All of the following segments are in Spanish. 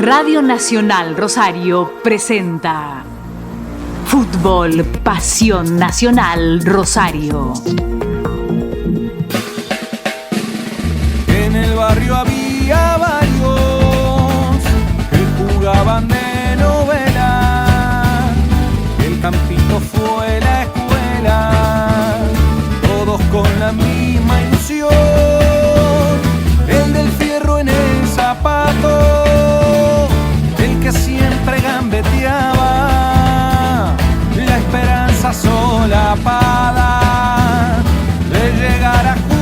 Radio Nacional Rosario presenta Fútbol Pasión Nacional Rosario. En el barrio había varios que jugaban de novela. El campito fue la escuela, todos con la misma ilusión. El del fierro en el zapato, el que siempre gambeteaba, la esperanza solapada de llegar a jugador.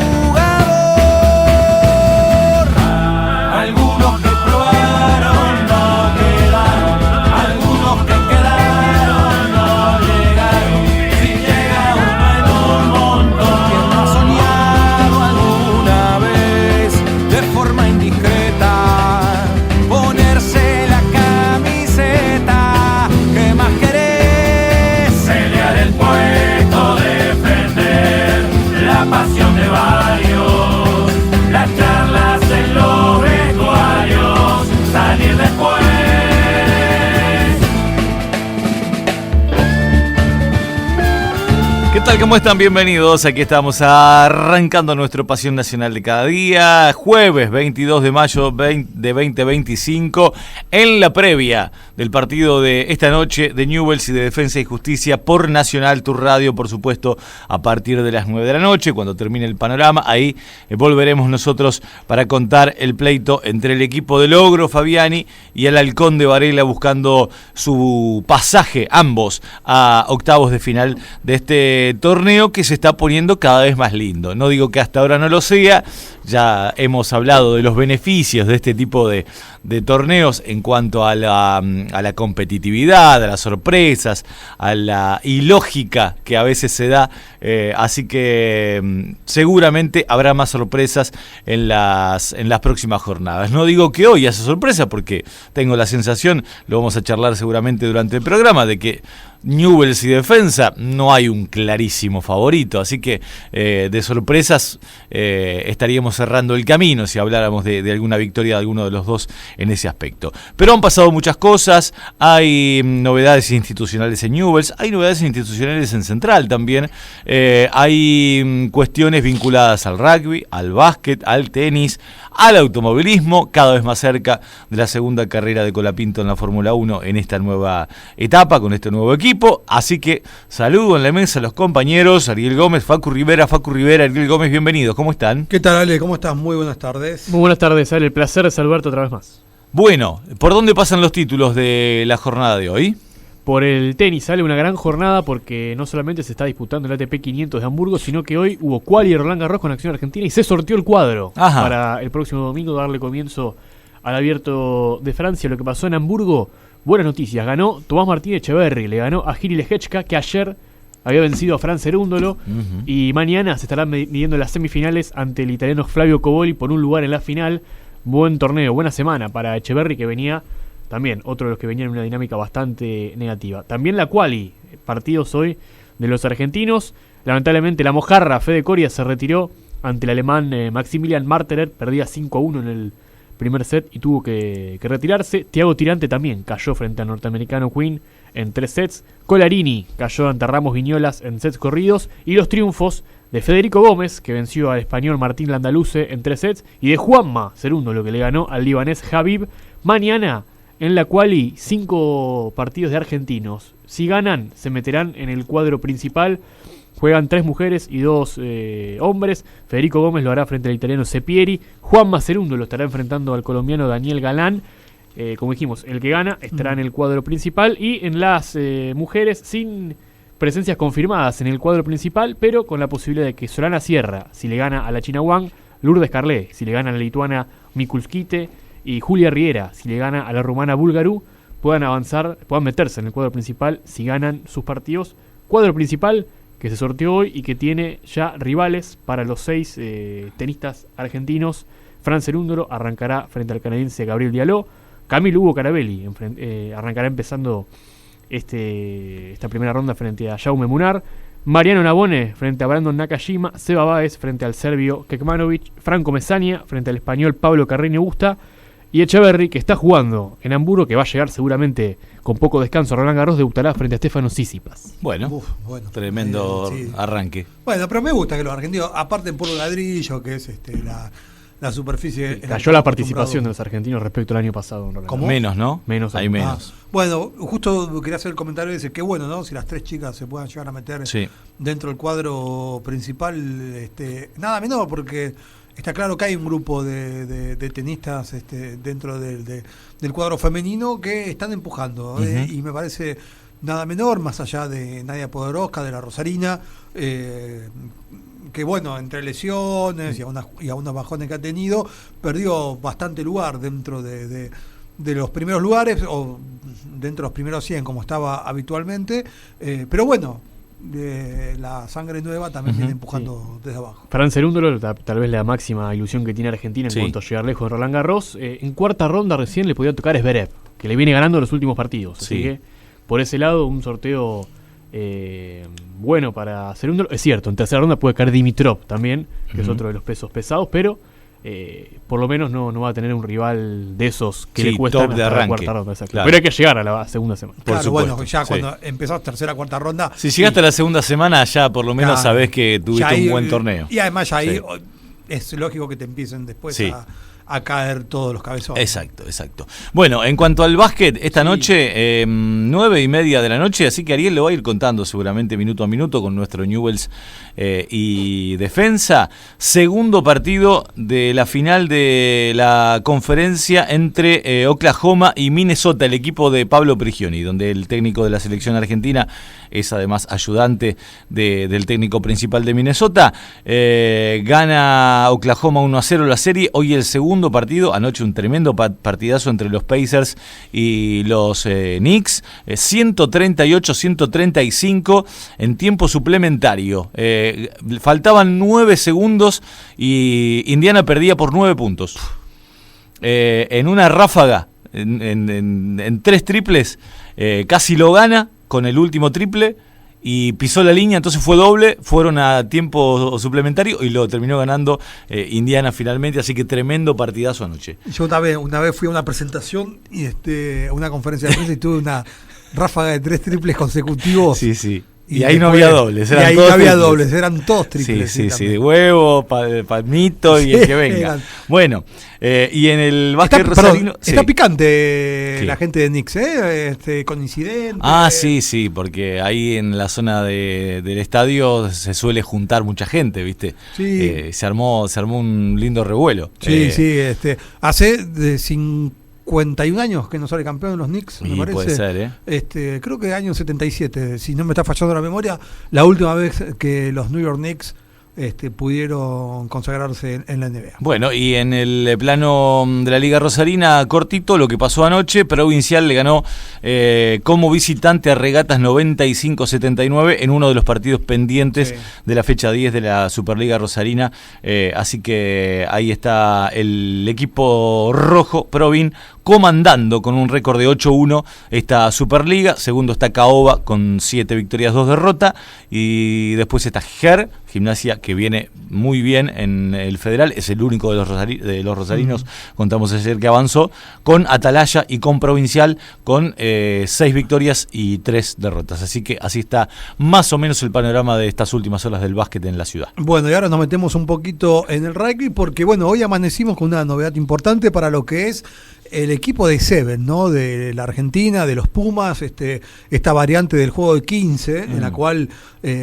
Algunos que probaron no quedaron, algunos que quedaron no llegaron. Si llega uno en un montón, quien no ha soñado alguna vez de forma indiscreta ponerse la camiseta, ¿qué más querés? Pelear el puesto, defender la pasión de varios, las charlas en los vestuarios, salir después. ¿Qué tal? ¿Cómo están? Bienvenidos. Aquí estamos arrancando nuestro Pasión Nacional de cada día. Jueves 22 de mayo de 2025. En la previa del partido de esta noche de Newell's y de Defensa y Justicia por Nacional, tu radio, por supuesto, a partir de las 9 de la noche, cuando termine el panorama. Ahí volveremos nosotros para contar el pleito entre el equipo de Logro Fabiani y el Halcón de Varela, buscando su pasaje, ambos, a octavos de final de este torneo que se está poniendo cada vez más lindo. No digo que hasta ahora no lo sea, ya hemos hablado de los beneficios de este tipo de torneos en cuanto a la competitividad, a las sorpresas, a la ilógica que a veces se da, así que seguramente habrá más sorpresas en las próximas jornadas. No digo que hoy haya sorpresa, porque tengo la sensación, lo vamos a charlar seguramente durante el programa, de que Newell's y Defensa no hay un clarísimo favorito, así que de sorpresas estaríamos cerrando el camino si habláramos de alguna victoria de alguno de los dos en ese aspecto. Pero han pasado muchas cosas, hay novedades institucionales en Newell's, hay novedades institucionales en Central también, hay cuestiones vinculadas al rugby, al básquet, al tenis, al automovilismo, cada vez más cerca de la segunda carrera de Colapinto en la Fórmula 1 en esta nueva etapa, con este nuevo equipo. Así que saludo en la mesa a los compañeros, Ariel Gómez, Facu Rivera, Ariel Gómez, bienvenidos, ¿cómo están? ¿Qué tal, Ale? ¿Cómo estás? Muy buenas tardes. Muy buenas tardes, Ale, el placer de saludarte otra vez más. Bueno, ¿por dónde pasan los títulos de la jornada de hoy? Por el tenis sale una gran jornada, porque no solamente se está disputando el ATP 500 de Hamburgo, sino que hoy hubo quali de Roland Garros con Acción Argentina y se sorteó el cuadro. Ajá. Para el próximo domingo darle comienzo al Abierto de Francia. Lo que pasó en Hamburgo, buenas noticias, ganó Tomás Martín Echeverry, le ganó a Giri Leječka, que ayer había vencido a Fran Cerúndolo, y mañana se estarán midiendo las semifinales ante el italiano Flavio Cobolli por un lugar en la final. Buen torneo, buena semana para Echeverry, que venía también, otro de los que venían en una dinámica bastante negativa. También la quali, partidos hoy de los argentinos. Lamentablemente la mojarra Fede Coria se retiró ante el alemán Maximilian Marterer, perdía 5-1 en el primer set y tuvo que retirarse. Thiago Tirante también cayó frente al norteamericano Quinn en 3 sets. Colarini cayó ante Ramos Viñolas en sets corridos. Y los triunfos de Federico Gómez, que venció al español Martín Landaluce en 3 sets, y de Juanma Cerúndolo, que le ganó al libanés Habib. Mañana en la quali 5 partidos de argentinos. Si ganan, se meterán en el cuadro principal. Juegan 3 mujeres y 2 hombres. Federico Gómez lo hará frente al italiano Sepieri. Juanma Cerúndolo lo estará enfrentando al colombiano Daniel Galán. Como dijimos, el que gana estará en el cuadro principal. Y en las mujeres, sin presencias confirmadas en el cuadro principal, pero con la posibilidad de que Solana Sierra, si le gana a la China Wang, Lourdes Carlé, si le gana a la lituana Mikulskite, y Julia Riera, si le gana a la rumana Bulgaru, puedan avanzar, puedan meterse en el cuadro principal si ganan sus partidos. Cuadro principal que se sorteó hoy y que tiene ya rivales para los 6 tenistas argentinos. Fran Cerúndolo arrancará frente al canadiense Gabriel Diallo. Camilo Hugo Carabelli arrancará empezando esta primera ronda frente a Jaume Munar. Mariano Nabone frente a Brandon Nakajima, Seba Báez frente al serbio Kekmanovic, Franco Mesania frente al español Pablo Carreño Busta Y Echeverri, que está jugando en Hamburgo, que va a llegar seguramente con poco descanso a Roland Garros, debutará frente a Stefanos Tsitsipas. Bueno, tremendo arranque. Bueno, pero me gusta que los argentinos, aparte en polvo ladrillo, que es la superficie... Cayó la participación de los argentinos respecto al año pasado. ¿Cómo? Menos, ¿no? Menos. Hay menos. Bueno, justo quería hacer el comentario ese, que bueno, ¿no? Si las tres chicas se puedan llegar a meter dentro del cuadro principal, nada menor, porque está claro que hay un grupo de tenistas dentro del cuadro femenino que están empujando, y me parece nada menor, más allá de Nadia Podoroska, de la Rosarina, que bueno, entre lesiones y a unos bajones que ha tenido, perdió bastante lugar dentro de los primeros lugares, o dentro de los primeros 100 como estaba habitualmente, pero bueno, la sangre nueva también viene empujando desde abajo. Fran Cerúndolo, tal vez la máxima ilusión que tiene Argentina en cuanto a llegar lejos de Roland Garros. En cuarta ronda recién le podía tocar Zverev, que le viene ganando los últimos partidos, así que por ese lado un sorteo bueno para Cerúndolo. Es cierto, en tercera ronda puede caer Dimitrov también, que es otro de los pesos pesados, pero por lo menos no va a tener un rival de esos que le cuesta de arranque. La cuarta ronda. Claro. Pero hay que llegar a la segunda semana. Claro, supuesto, bueno, ya cuando empezás tercera, cuarta ronda... Si llegaste a la segunda semana, ya por lo menos sabés que tuviste un buen torneo. Y además ya ahí es lógico que te empiecen después a caer todos los cabezones. Exacto. Bueno, en cuanto al básquet, esta noche, 9:30 de la noche, así que Ariel lo va a ir contando seguramente minuto a minuto con nuestro Newell's y Defensa. Segundo partido de la final de la conferencia entre Oklahoma y Minnesota, el equipo de Pablo Prigioni, donde el técnico de la selección argentina es además ayudante del técnico principal de Minnesota. Gana Oklahoma 1-0 la serie. Hoy el segundo partido, anoche un tremendo partidazo entre los Pacers y los Knicks, 138-135 en tiempo suplementario. Faltaban 9 segundos y Indiana perdía por 9 puntos. En una ráfaga, en 3 triples, casi lo gana con el último triple y pisó la línea, entonces fue doble, fueron a tiempo suplementario y lo terminó ganando Indiana finalmente, así que tremendo partidazo anoche. Yo una vez fui a una presentación y a una conferencia de prensa y tuve una ráfaga de 3 triples consecutivos. Sí. Y ahí no había dobles, eran todos triples. Sí, de huevo, palmito y el que venga. Bueno, y en el básquet rosarino... Está picante la gente de Knicks, con incidentes. Sí, porque ahí en la zona del estadio se suele juntar mucha gente, ¿viste? Sí. Se armó un lindo revuelo. Sí, hace de 51 años que no sale campeón de los Knicks, me parece. Puede ser, creo que año 77, si no me está fallando la memoria, la última vez que los New York Knicks pudieron consagrarse en la NBA. Bueno, y en el plano de la Liga Rosarina, cortito, lo que pasó anoche, Provincial le ganó como visitante a Regatas 95-79 en uno de los partidos pendientes de la fecha 10 de la Superliga Rosarina, así que ahí está el equipo rojo, Provin, comandando con un récord de 8-1 esta Superliga. Segundo está Caoba con 7 victorias, 2 derrotas, y después está Gimnasia, que viene muy bien en el Federal, es el único de los rosarinos, contamos ayer, que avanzó, con Atalaya y con Provincial con 6 victorias y 3 derrotas. Así que así está más o menos el panorama de estas últimas horas del básquet en la ciudad. Bueno, y ahora nos metemos un poquito en el rugby, porque bueno, hoy amanecimos con una novedad importante para lo que es el equipo de Seven, ¿no? De la Argentina, de los Pumas, esta variante del juego de 15, en la cual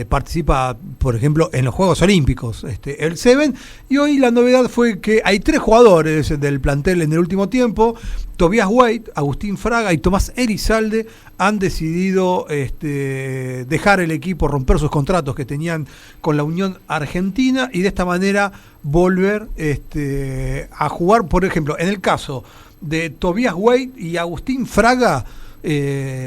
participa, por ejemplo, en los Juegos Olímpicos, el Seven. Y hoy la novedad fue que hay 3 jugadores del plantel en el último tiempo: Tobias Wade, Agustín Fraga y Tomás Elizalde, han decidido dejar el equipo, romper sus contratos que tenían con la Unión Argentina, y de esta manera volver a jugar. Por ejemplo, en el caso de Tobias Wade y Agustín Fraga,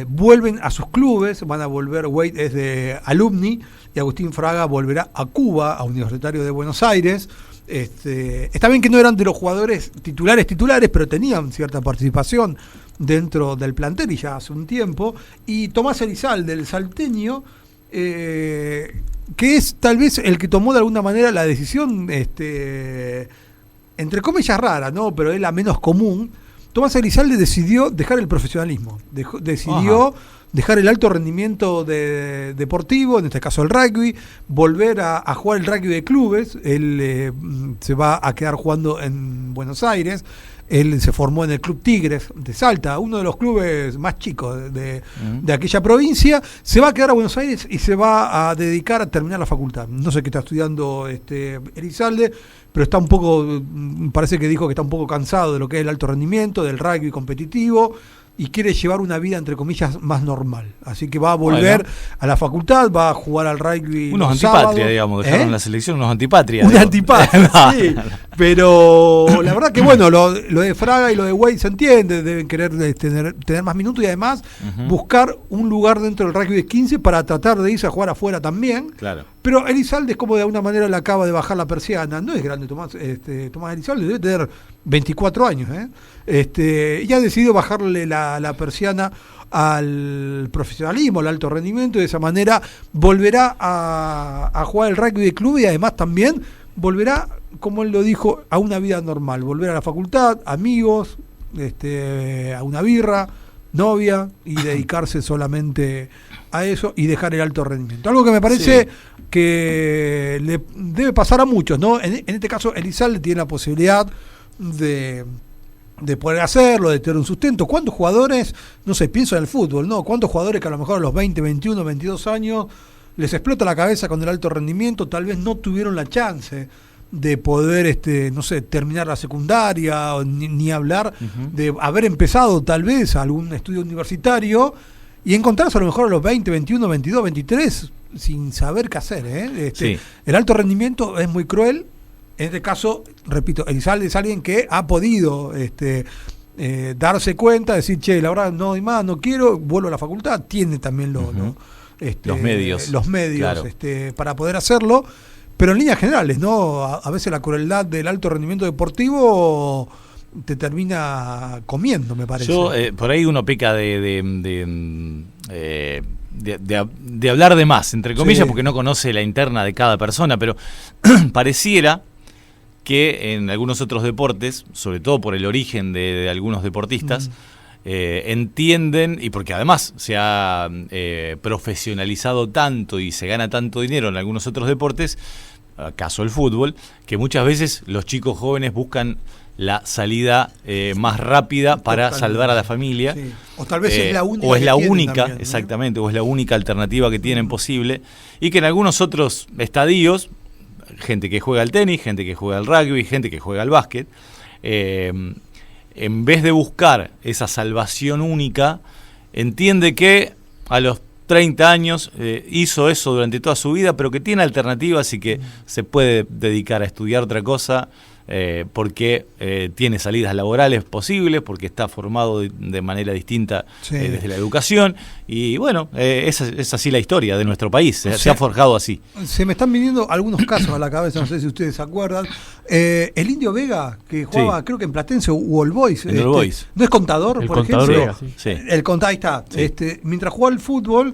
vuelven a sus clubes, van a volver. Wade es de Alumni y Agustín Fraga volverá a Cuba, a Universitario de Buenos Aires. Está bien que no eran de los jugadores titulares, pero tenían cierta participación dentro del plantel y ya hace un tiempo. Y Tomás Elizalde, el salteño, que es tal vez el que tomó de alguna manera la decisión, entre comillas rara, ¿no? Pero es la menos común, Tomás Elizalde decidió dejar el profesionalismo, decidió dejar el alto rendimiento deportivo, en este caso el rugby, volver a jugar el rugby de clubes. Él se va a quedar jugando en Buenos Aires. Él se formó en el Club Tigres de Salta, uno de los clubes más chicos de aquella provincia. Se va a quedar a Buenos Aires y se va a dedicar a terminar la facultad. No sé qué está estudiando Elizalde, pero está un poco, parece que dijo que está un poco cansado de lo que es el alto rendimiento, del rugby competitivo, y quiere llevar una vida, entre comillas, más normal. Así que va a volver a la facultad, va a jugar al rugby. Unos antipatria, digamos, dejaron la selección, unos antipatria. Una antipatria, sí. Pero la verdad que bueno, lo de Fraga y lo de Wade se entiende, deben querer tener más minutos y además buscar un lugar dentro del rugby de 15 para tratar de irse a jugar afuera también. Claro. Pero Elizalde es como de alguna manera le acaba de bajar la persiana. No es grande Tomás Elizalde, debe tener 24 años, y ha decidido bajarle la persiana al profesionalismo, al alto rendimiento, y de esa manera volverá a jugar el rugby de club y además también volverá, como él lo dijo, a una vida normal, volver a la facultad, amigos, a una birra, novia, y dedicarse solamente a eso y dejar el alto rendimiento. Algo que me parece que le debe pasar a muchos, ¿no? En este caso Elizalde tiene la posibilidad de poder hacerlo, de tener un sustento. ¿Cuántos jugadores, no sé, pienso en el fútbol, ¿no? ¿Cuántos jugadores que a lo mejor a los 20, 21, 22 años les explota la cabeza con el alto rendimiento, tal vez no tuvieron la chance de poder, no sé, terminar la secundaria, ni hablar de haber empezado tal vez algún estudio universitario y encontrarse a lo mejor a los 20, 21, 22, 23 sin saber qué hacer, El alto rendimiento es muy cruel. En este caso, repito, Elizalde es alguien que ha podido darse cuenta, decir, che, la verdad no doy más, no quiero, vuelvo a la facultad, tiene también los medios claro, para poder hacerlo, pero en líneas generales, ¿no? A veces la crueldad del alto rendimiento deportivo te termina comiendo, me parece. Yo, por ahí uno peca de hablar de más, entre comillas, porque no conoce la interna de cada persona, pero pareciera que en algunos otros deportes, sobre todo por el origen de algunos deportistas, entienden, y porque además se ha profesionalizado tanto y se gana tanto dinero en algunos otros deportes, caso el fútbol, que muchas veces los chicos jóvenes buscan la salida más rápida para salvar a la familia. Sí. O tal vez es la única. O es la única, también, exactamente, o es la única alternativa que tienen posible. Y que en algunos otros estadios, gente que juega al tenis, gente que juega al rugby, gente que juega al básquet, en vez de buscar esa salvación única, entiende que a los 30 años hizo eso durante toda su vida, pero que tiene alternativas y que se puede dedicar a estudiar otra cosa, porque tiene salidas laborales posibles, porque está formado de manera distinta desde la educación, y bueno, es así la historia de nuestro país, se ha forjado así. Se me están viniendo algunos casos a la cabeza, no sé si ustedes se acuerdan. El Indio Vega, que jugaba creo que en Platense o All Boys, All Boys. ¿No es contador, el por contador ejemplo? Vega, sí. El contador, ahí está. Sí. Mientras jugaba al fútbol,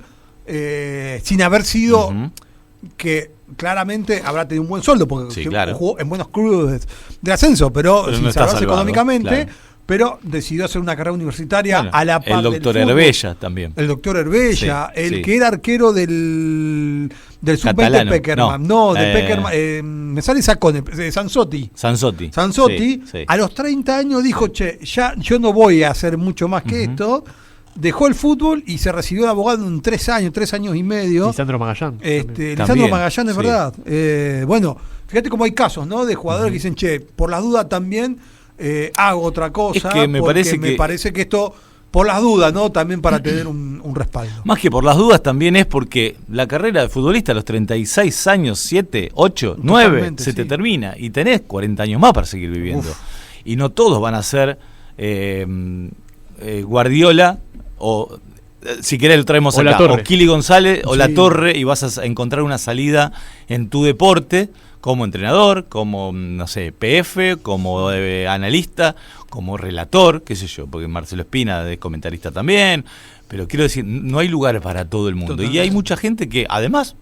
sin haber sido que claramente habrá tenido un buen sueldo porque jugó en buenos clubes de ascenso, pero sin no salvarse salvado, económicamente, claro. Pero decidió hacer una carrera universitaria a la par el doctor del Herbella también. El doctor Herbella, que era arquero del sub-20 Peckerman. De Peckerman, me sale Sacone, Sansotti. Sansotti, a los 30 años dijo, che, ya yo no voy a hacer mucho más que esto. Dejó el fútbol y se recibió de abogado en 3 años y medio. Lisandro Magallán. Lisandro Magallán, es verdad. Bueno, fíjate cómo hay casos, ¿no? De jugadores que dicen, che, por las dudas también hago otra cosa. Es que me parece que esto, por las dudas, ¿no? También para tener un respaldo. Más que por las dudas, también es porque la carrera de futbolista a los 36 años, 7, 8, 9, se te termina. Y tenés 40 años más para seguir viviendo. Y no todos van a ser Guardiola, o si querés lo traemos o acá, o Kili González o La Torre, y vas a encontrar una salida en tu deporte como entrenador, como, no sé, PF, como analista, como relator, qué sé yo, porque Marcelo Espina es comentarista también, pero quiero decir, no hay lugar para todo el mundo. Totalmente. Y hay mucha gente que además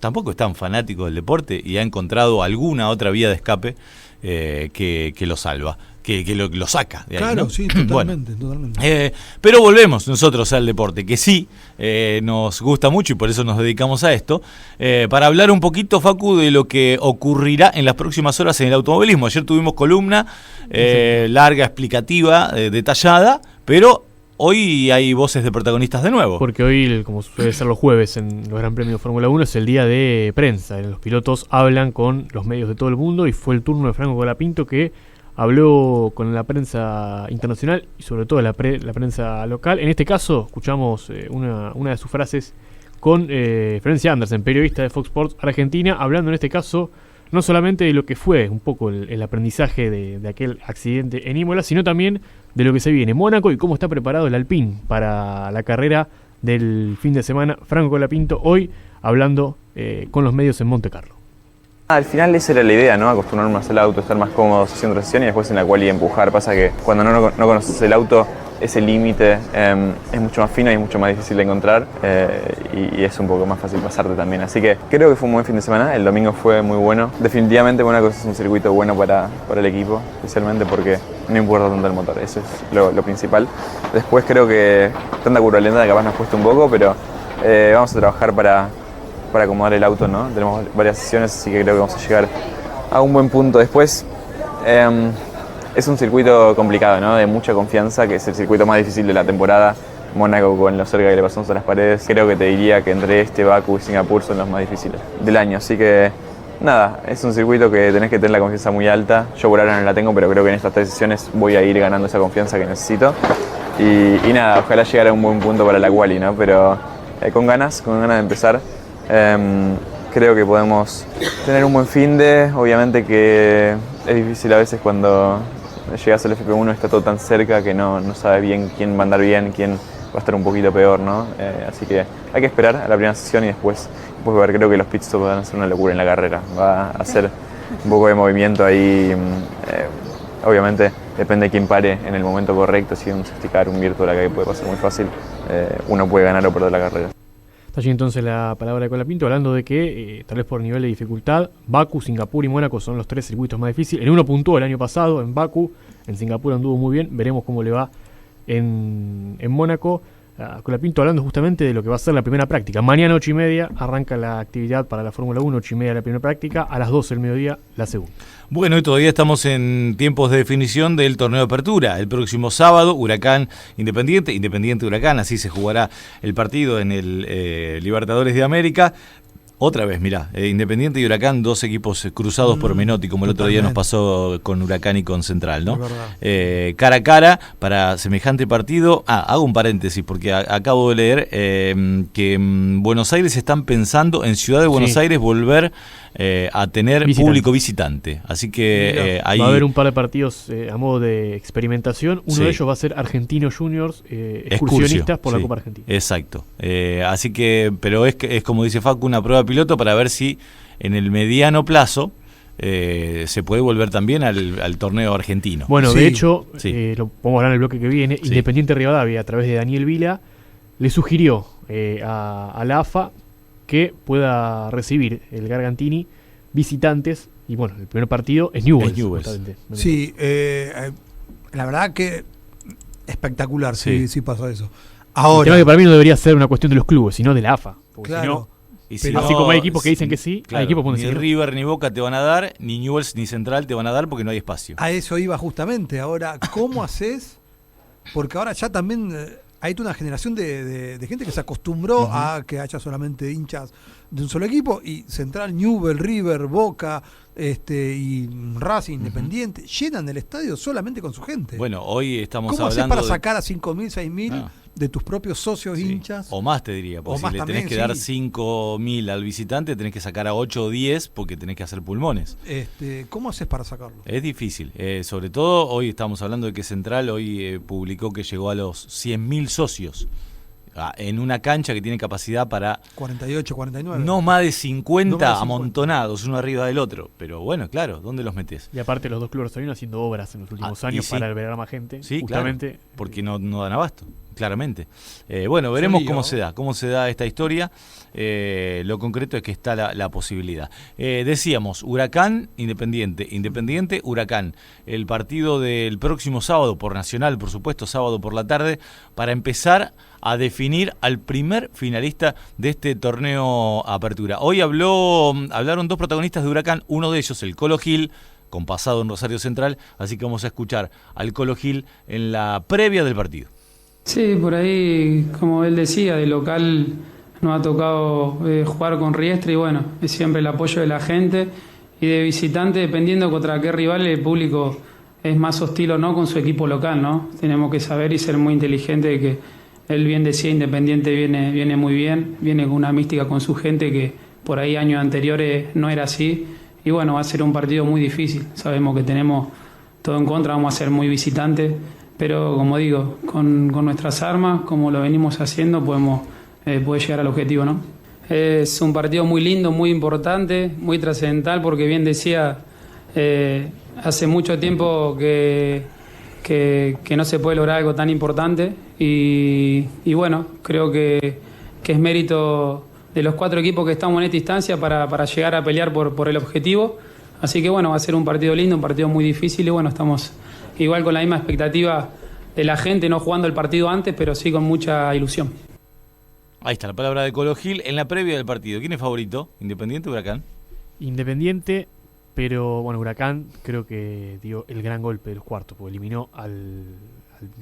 tampoco es tan fanático del deporte y ha encontrado alguna otra vía de escape que lo salva. que lo saca de ahí, claro, ¿no? sí, totalmente, Bueno, totalmente. pero volvemos nosotros al deporte, que sí nos gusta mucho y por eso nos dedicamos a esto, para hablar un poquito, Facu, de lo que ocurrirá en las próximas horas en el automovilismo. Ayer tuvimos columna larga, explicativa, detallada, pero hoy hay voces de protagonistas de nuevo. Porque hoy, como suele ser los jueves en los Gran Premios de Fórmula 1, es el día de prensa. Los pilotos hablan con los medios de todo el mundo y fue el turno de Franco Colapinto, que habló con la prensa internacional y sobre todo la prensa local. En este caso, escuchamos una de sus frases con Florencia Andersen, periodista de Fox Sports Argentina, hablando en este caso no solamente de lo que fue un poco el aprendizaje de aquel accidente en Imola, sino también de lo que se viene en Mónaco y cómo está preparado el Alpine para la carrera del fin de semana. Franco Colapinto hoy hablando con los medios en Monte Carlo. Al final esa era la idea, ¿no? Acostumbrarnos al auto, estar más cómodos haciendo transición y después en la cual y empujar. Pasa que cuando no conoces el auto, ese límite es mucho más fino y es mucho más difícil de encontrar y es un poco más fácil pasarte también. Así que creo que fue un buen fin de semana, el domingo fue muy bueno. Definitivamente Mónaco es un circuito bueno para el equipo, especialmente porque no importa tanto el motor, eso es lo principal. Después creo que tanta curva capaz nos cuesta un poco, pero vamos a trabajar para acomodar el auto, ¿no? Tenemos varias sesiones, así que creo que vamos a llegar a un buen punto. Después es un circuito complicado, ¿no? De mucha confianza, que es el circuito más difícil de la temporada. Mónaco, con lo cerca que le pasamos a las paredes, creo que te diría que entre Bakú y Singapur son los más difíciles del año. Así que nada, es un circuito que tenés que tener la confianza muy alta. Yo por ahora no la tengo, pero creo que en estas 3 sesiones voy a ir ganando esa confianza que necesito. Y nada, ojalá llegar a un buen punto para la quali, ¿no? Pero con ganas de empezar. Creo que podemos tener un buen finde. Obviamente que es difícil a veces cuando llegas al FP1 está todo tan cerca que no sabes bien quién va a andar bien, quién va a estar un poquito peor, ¿no? Así que hay que esperar a la primera sesión y después ver. Creo que los pit stops van a ser una locura en la carrera. Va a hacer un poco de movimiento ahí. Obviamente depende de quién pare en el momento correcto. Si un safety car, un virtual acá que puede pasar muy fácil, uno puede ganar o perder la carrera. Está allí entonces la palabra de Colapinto, hablando de que, tal vez por nivel de dificultad, Bakú, Singapur y Mónaco son los 3 circuitos más difíciles. En uno puntuó el año pasado, en Bakú, en Singapur anduvo muy bien, veremos cómo le va en Mónaco. Colapinto hablando justamente de lo que va a ser la primera práctica. Mañana 8:30 arranca la actividad para la Fórmula 1, 8:30 la primera práctica, a las 12 del mediodía la segunda. Bueno, y todavía estamos en tiempos de definición del torneo de apertura. El próximo sábado, Huracán Independiente Huracán, así se jugará el partido en el Libertadores de América. Otra vez, mirá, Independiente y Huracán, 2 equipos cruzados por Menotti, como el otro día nos pasó con Huracán y con Central, ¿no? Cara a cara para semejante partido. Hago un paréntesis porque acabo de leer que en Buenos Aires están pensando, en Ciudad de Buenos Aires, volver a tener público visitante. Así que ahí va a haber un par de partidos a modo de experimentación. Uno de ellos va a ser Argentinos Juniors, excursionistas por la Copa Argentina. Exacto. Así que, pero es como dice Facu, una prueba piloto para ver si en el mediano plazo se puede volver también al torneo argentino. Bueno, de hecho, lo podemos hablar en el bloque que viene. Independiente Rivadavia, a través de Daniel Vila, le sugirió a la AFA que pueda recibir el Gargantini visitantes. Y bueno, el primer partido es Newell's. Sí, la verdad que espectacular si pasa eso. Ahora, el tema que para mí no debería ser una cuestión de los clubes, sino de la AFA. Claro. Si no, así como hay equipos que dicen que sí, hay equipos que ni River ni Boca te van a dar, ni Newell's ni Central te van a dar porque no hay espacio. A eso iba justamente. Ahora, ¿cómo haces? Porque ahora ya también hay toda una generación de gente que se acostumbró a que haya solamente hinchas de un solo equipo, y Central, Newell's, River, Boca y Racing, Independiente llenan el estadio solamente con su gente. Bueno, hoy estamos ¿Cómo hablando haces para sacar a 5.000, 6.000 de tus propios socios hinchas? O más, te diría, porque si le tenés también, que dar 5.000 al visitante, tenés que sacar a 8 o 10 porque tenés que hacer pulmones. ¿Cómo haces para sacarlo? Es difícil, sobre todo hoy estamos hablando de que Central hoy publicó que llegó a los 100.000 socios en una cancha que tiene capacidad para 48, 49. No más de 50 amontonados uno arriba del otro. Pero bueno, claro, ¿dónde los metés? Y aparte los dos clubes estuvieron haciendo obras en los últimos años para albergar a más gente. Sí, justamente. Claro, porque no dan abasto. Claramente. Bueno, veremos cómo se da esta historia. Lo concreto es que está la posibilidad. Decíamos, Huracán, Independiente, Huracán. El partido del próximo sábado por Nacional, por supuesto, sábado por la tarde, para empezar a definir al primer finalista de este torneo Apertura. Hoy hablaron dos protagonistas de Huracán, uno de ellos, el Colo Gil, con pasado en Rosario Central, así que vamos a escuchar al Colo Gil en la previa del partido. Sí, por ahí, como él decía, de local nos ha tocado jugar con Riestra y bueno, es siempre el apoyo de la gente, y de visitante, dependiendo contra qué rival, el público es más hostil o no con su equipo local, ¿no? Tenemos que saber y ser muy inteligentes de que él bien decía, Independiente viene muy bien, viene con una mística con su gente que por ahí años anteriores no era así. Y bueno, va a ser un partido muy difícil. Sabemos que tenemos todo en contra, vamos a ser muy visitantes, pero como digo, con nuestras armas, como lo venimos haciendo, podemos poder llegar al objetivo, ¿no? Es un partido muy lindo, muy importante, muy trascendental, porque bien decía, hace mucho tiempo que no se puede lograr algo tan importante y bueno, creo que es mérito de los 4 equipos que estamos en esta instancia para llegar a pelear por el objetivo. Así que bueno, va a ser un partido lindo, un partido muy difícil y bueno, estamos igual con la misma expectativa de la gente, no jugando el partido antes, pero sí con mucha ilusión. Ahí está la palabra de Colo Gil en la previa del partido. ¿Quién es favorito? ¿Independiente o Huracán? Independiente, pero bueno, Huracán creo que dio el gran golpe de los cuartos, porque eliminó al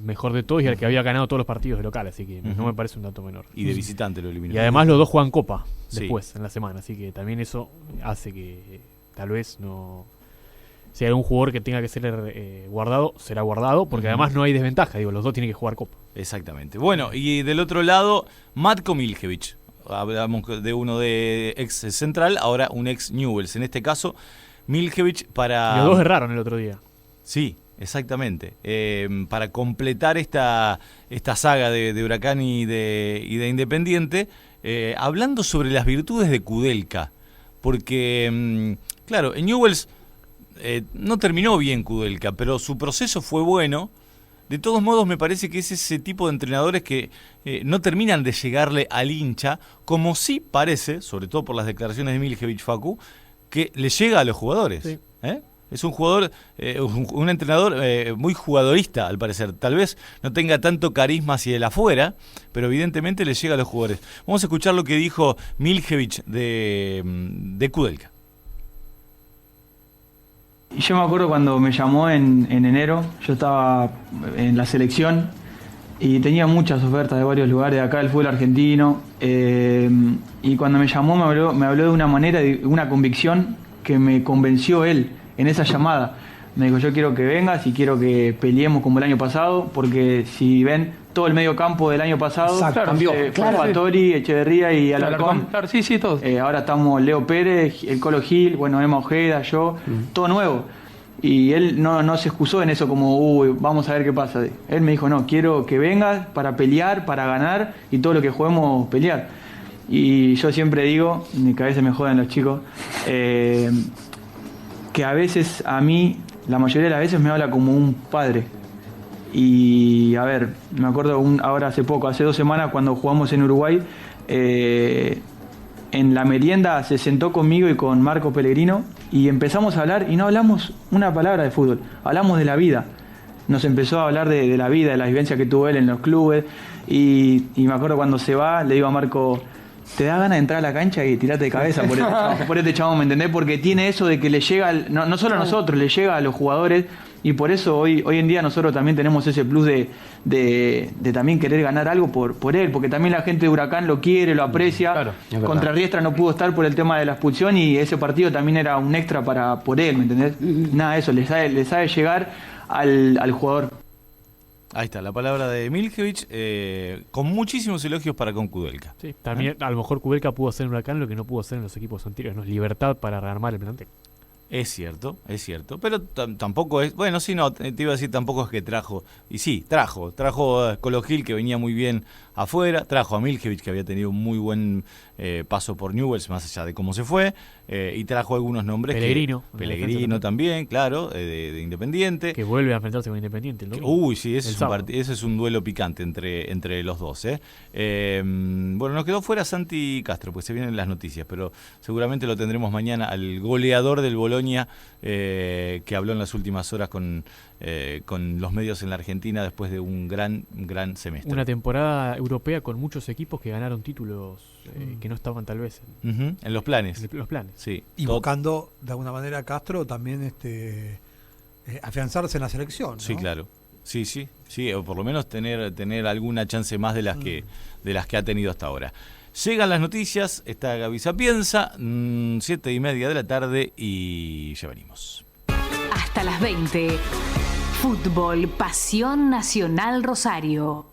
mejor de todos y al que había ganado todos los partidos de local, así que no me parece un dato menor. Y de visitante lo eliminó. Y además los dos juegan Copa después, en la semana, así que también eso hace que tal vez no... Si hay algún jugador que tenga que ser guardado, será guardado, porque además no hay desventaja, los dos tienen que jugar Copa. Exactamente. Bueno, y del otro lado, Matko Miljevic. Hablamos de uno de ex Central, ahora un ex Newell's. En este caso, Miljevic para... Los dos erraron el otro día. Sí, exactamente. Para completar esta saga de Huracán y de Independiente, hablando sobre las virtudes de Kudelka. Porque, claro, en Newell's no terminó bien Kudelka, pero su proceso fue bueno. De todos modos, me parece que es ese tipo de entrenadores que no terminan de llegarle al hincha, como sí parece, sobre todo por las declaraciones de Miljevic, Facu, que le llega a los jugadores. Sí. Es un jugador, un entrenador muy jugadorista, al parecer. Tal vez no tenga tanto carisma hacia el afuera, pero evidentemente le llega a los jugadores. Vamos a escuchar lo que dijo Miljevic de Kudelka. Yo me acuerdo cuando me llamó en enero, yo estaba en la selección y tenía muchas ofertas de varios lugares de acá del fútbol argentino, y cuando me llamó me habló de una manera, de una convicción que me convenció él en esa llamada. Me dijo, yo quiero que vengas y quiero que peleemos como el año pasado, porque si ven todo el medio campo del año pasado, cambió. Fatori, Echeverría y Alarcón. Claro, sí, todos. Ahora estamos Leo Pérez, el Colo Gil, bueno, Emma Ojeda, yo, todo nuevo. Y él no se excusó en eso como, vamos a ver qué pasa. Él me dijo, no, quiero que vengas para pelear, para ganar y todo lo que juguemos pelear. Y yo siempre digo, que a veces me joden los chicos, que a veces a mí, la mayoría de las veces me habla como un padre. Y a ver, me acuerdo ahora hace 2 semanas cuando jugamos en Uruguay, en la merienda se sentó conmigo y con Marco Pellegrino y empezamos a hablar y no hablamos una palabra de fútbol, hablamos de la vida. Nos empezó a hablar de la vida, de la vivencia que tuvo él en los clubes y me acuerdo cuando se va, le digo a Marco, ¿te da ganas de entrar a la cancha y tirarte de cabeza por este chabón, ¿me entendés? Porque tiene eso de que le llega, no solo a nosotros, le llega a los jugadores y por eso hoy en día nosotros también tenemos ese plus de también querer ganar algo por él, porque también la gente de Huracán lo quiere, lo aprecia. Claro, contra Riestra no pudo estar por el tema de la expulsión y ese partido también era un extra por él, ¿me entendés? Nada, eso, le sabe llegar al jugador. Ahí está, la palabra de Miljevic, con muchísimos elogios para con Kudelka. Sí, también a lo mejor Kudelka pudo hacer en Huracán lo que no pudo hacer en los equipos anteriores, ¿no? Libertad para rearmar el plantel. Es cierto, pero tampoco es, te iba a decir tampoco es que trajo, y sí, trajo Colo Gil que venía muy bien afuera, trajo a Miljevic, que había tenido un muy buen paso por Newell's, más allá de cómo se fue, y trajo algunos nombres. Pellegrino también, claro, de Independiente. Que vuelve a enfrentarse con Independiente. Uy, sí, ese es un duelo picante entre los dos. Bueno, nos quedó fuera Santi Castro, pues se vienen las noticias, pero seguramente lo tendremos mañana al goleador del Bolonia, que habló en las últimas horas con los medios en la Argentina después de un gran semestre. Una temporada europea con muchos equipos que ganaron títulos que no estaban tal vez en los planes. Sí. Y buscando de alguna manera a Castro también afianzarse en la selección, ¿no? Sí, claro. Sí, o por lo menos tener alguna chance más de las que ha tenido hasta ahora. Llegan las noticias, está Gaby Sapienza, 7:30 de la tarde y ya venimos. Hasta las 20. Fútbol Pasión Nacional Rosario.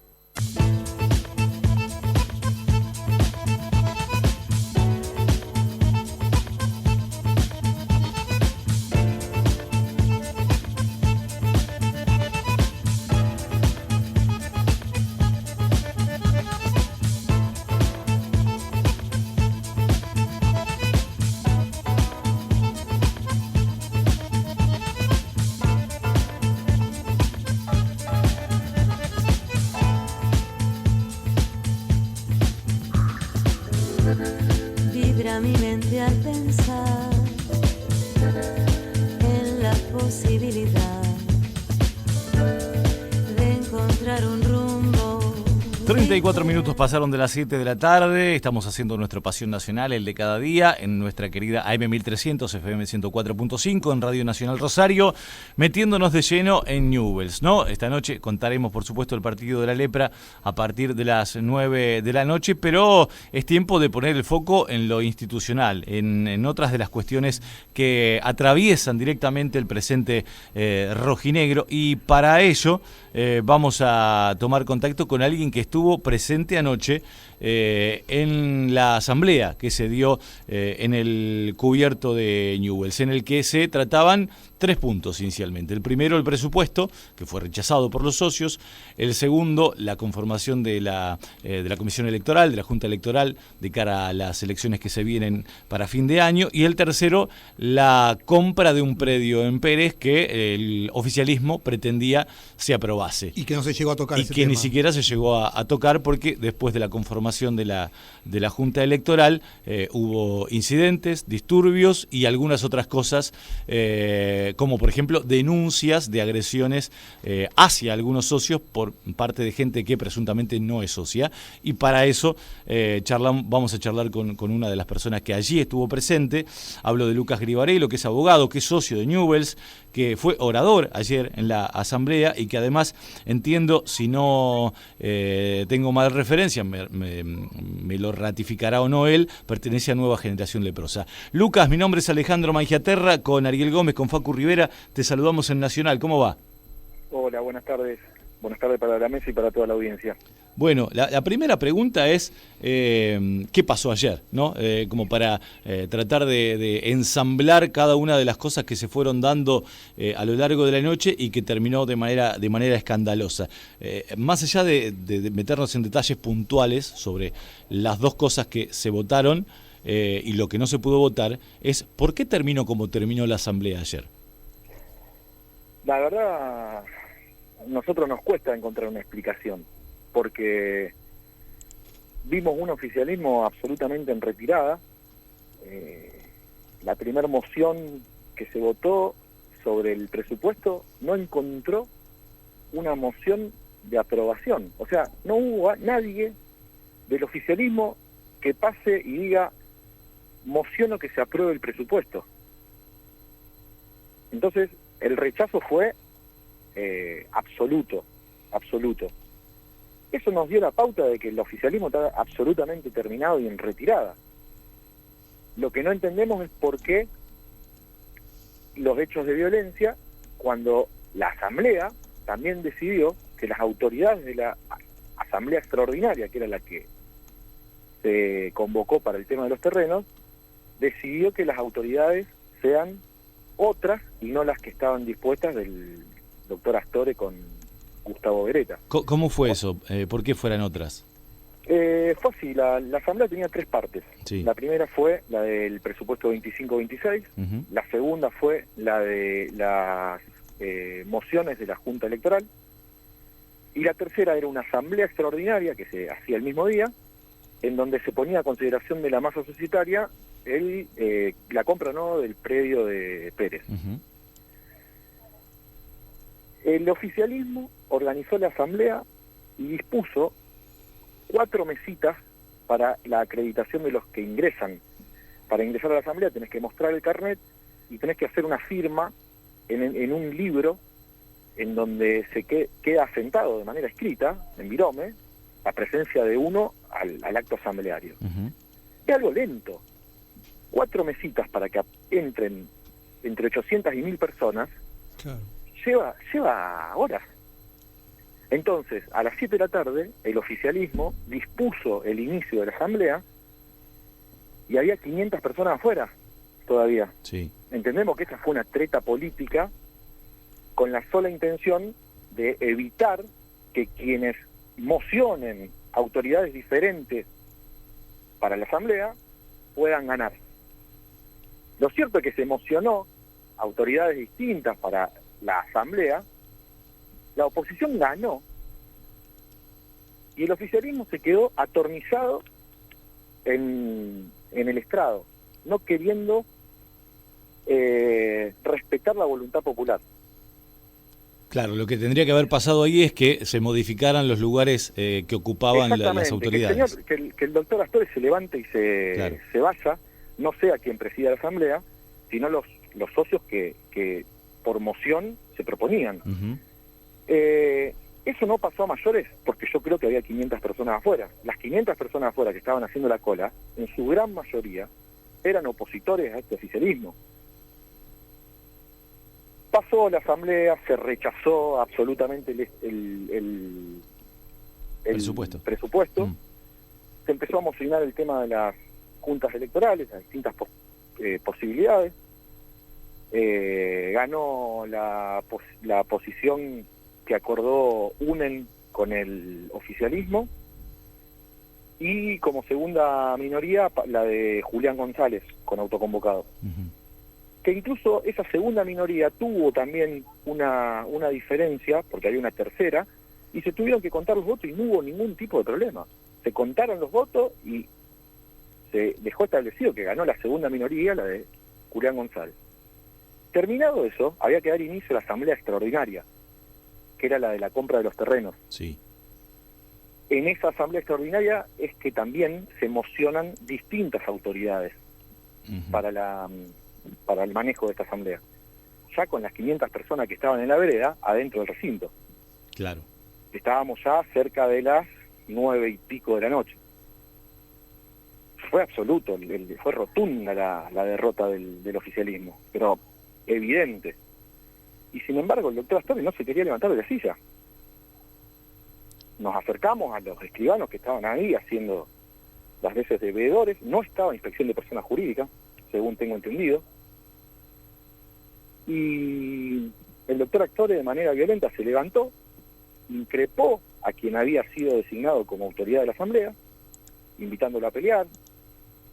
Vibra mi mente al pensar en la posibilidad de encontrar un rumbo. 34 minutos pasaron de las 7 de la tarde, estamos haciendo nuestro Pasión Nacional, el de cada día, en nuestra querida AM 1300, FM 104.5, en Radio Nacional Rosario, metiéndonos de lleno en Newell's, ¿no? Esta noche contaremos, por supuesto, el partido de la Lepra a partir de las 9 de la noche, pero es tiempo de poner el foco en lo institucional, en otras de las cuestiones que atraviesan directamente el presente rojinegro, y para ello vamos a tomar contacto con alguien que estuvo presente anoche en la asamblea que se dio en el cubierto de Newell's, en el que se trataban 3 puntos inicialmente. El primero, el presupuesto, que fue rechazado por los socios. El segundo, la conformación de la Comisión Electoral, de la Junta Electoral, de cara a las elecciones que se vienen para fin de año. Y el tercero, la compra de un predio en Pérez que el oficialismo pretendía se aprobase. Y que no se llegó a tocar ese tema. Ni siquiera se llegó a tocar, porque después de la conformación de la Junta Electoral hubo incidentes, disturbios y algunas otras cosas, como por ejemplo denuncias de agresiones hacia algunos socios por parte de gente que presuntamente no es socia, y para eso vamos a charlar con una de las personas que allí estuvo presente. Hablo de Lucas Gribarello, que es abogado, que es socio de Newell's, que fue orador ayer en la asamblea y que además, entiendo, si no tengo mal referencia, me lo ratificará o no él, pertenece a Nueva Generación Leprosa. Lucas, mi nombre es Alejandro Mangiaterra, con Ariel Gómez, con Facu Rivera, te saludamos en Nacional. ¿Cómo va? Hola, buenas tardes. Buenas tardes para la mesa y para toda la audiencia. Bueno, la primera pregunta es ¿qué pasó ayer? ¿No? Como para tratar de ensamblar cada una de las cosas que se fueron dando a lo largo de la noche y que terminó de manera escandalosa. Más allá de meternos en detalles puntuales sobre las dos cosas que se votaron y lo que no se pudo votar, es ¿por qué terminó como terminó la asamblea ayer? La verdad, a nosotros nos cuesta encontrar una explicación, porque vimos un oficialismo absolutamente en retirada. La primera moción que se votó sobre el presupuesto no encontró una moción de aprobación. O sea, no hubo nadie del oficialismo que pase y diga mociono que se apruebe el presupuesto. Entonces, el rechazo fue absoluto. Eso nos dio la pauta de que el oficialismo está absolutamente terminado y en retirada. Lo que no entendemos es por qué los hechos de violencia, cuando la Asamblea también decidió que las autoridades de la Asamblea Extraordinaria, que era la que se convocó para el tema de los terrenos, decidió que las autoridades sean otras y no las que estaban dispuestas del doctor Astore con Gustavo Beretta. ¿Cómo fue eso? ¿Por qué fueran otras? Fue así, la asamblea tenía 3 partes. Sí. La primera fue la del presupuesto 25-26, la segunda fue la de las mociones de la Junta Electoral, y la tercera era una asamblea extraordinaria que se hacía el mismo día, en donde se ponía a consideración de la masa societaria la compra no del predio de Pérez. El oficialismo organizó la asamblea y dispuso 4 mesitas para la acreditación de los que ingresan. Para ingresar a la asamblea tenés que mostrar el carnet y tenés que hacer una firma en un libro en donde se queda asentado de manera escrita, en virome, la presencia de uno al acto asambleario. Es algo lento. 4 mesitas para que entren entre 800 y 1000 personas, Claro. lleva horas. Entonces, a las 7 de la tarde, el oficialismo dispuso el inicio de la asamblea y había 500 personas afuera todavía. Sí. Entendemos que esta fue una treta política con la sola intención de evitar que quienes mocionen autoridades diferentes para la asamblea puedan ganar. Lo cierto es que se mocionó autoridades distintas para la asamblea, la oposición ganó y el oficialismo se quedó atornillado en el estrado, no queriendo respetar la voluntad popular. Claro, lo que tendría que haber pasado ahí es que se modificaran los lugares que ocupaban las autoridades. Que el doctor Astore se levante y se vaya, no sea quien presida la asamblea, sino los socios que por moción se proponían. Eso no pasó a mayores porque yo creo que había 500 personas afuera. Las 500 personas afuera que estaban haciendo la cola, en su gran mayoría, eran opositores a este oficialismo. Pasó la asamblea, se rechazó absolutamente el presupuesto. Se empezó a mocionar el tema de las juntas electorales, las distintas posibilidades. Ganó la posición que acordó UNEN con el oficialismo y como segunda minoría la de Julián González con autoconvocado. Que incluso esa segunda minoría tuvo también una diferencia, porque había una tercera, y se tuvieron que contar los votos y no hubo ningún tipo de problema. Se contaron los votos y se dejó establecido que ganó la segunda minoría, la de Julián González. Terminado eso, había que dar inicio a la asamblea extraordinaria, que era la de la compra de los terrenos. Sí. En esa asamblea extraordinaria es que también se mocionan distintas autoridades para el manejo de esta asamblea. Ya con las 500 personas que estaban en la vereda, adentro del recinto. Claro. Estábamos ya cerca de las 9 y pico de la noche. Fue absoluto, fue rotunda la derrota del oficialismo, pero evidente. Y sin embargo el doctor Astore no se quería levantar de la silla. Nos acercamos a los escribanos que estaban ahí haciendo las veces de veedores. No estaba inspección de personas jurídicas, según tengo entendido. Y el doctor Astore de manera violenta se levantó, increpó a quien había sido designado como autoridad de la asamblea, invitándolo a pelear,